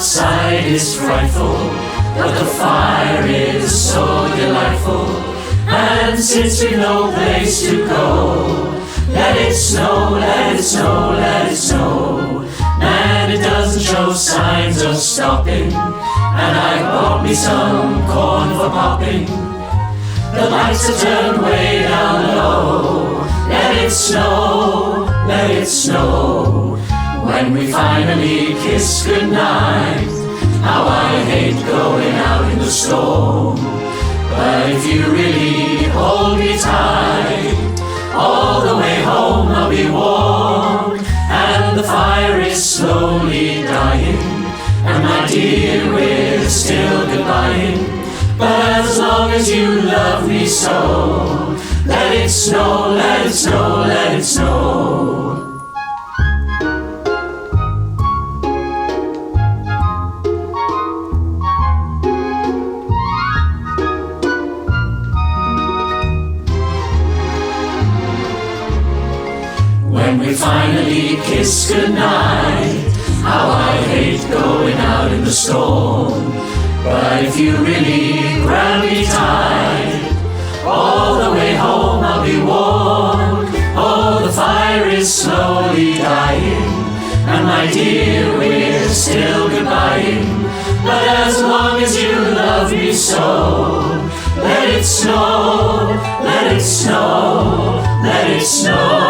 outside is frightful, but the fire is so delightful. And since we've no place to go, let it snow, let it snow, let it snow. And it doesn't show signs of stopping, and I bought me some corn for popping. The lights are turned way down low. Let it snow, let it snow. When we finally kiss goodnight, how I hate going out in the storm. But if you really hold me tight, all the way home I'll be warm. And the fire is slowly dying, and my dear, we're still goodbying. But as long as you love me so, let it snow, let it snow, let it snow. When we finally kiss goodnight, how I hate going out in the storm. But if you really grab me tight, all the way home I'll be warm. Oh, the fire is slowly dying, and my dear, we're still goodbying. But as long as you love me so, let it snow, let it snow, let it snow.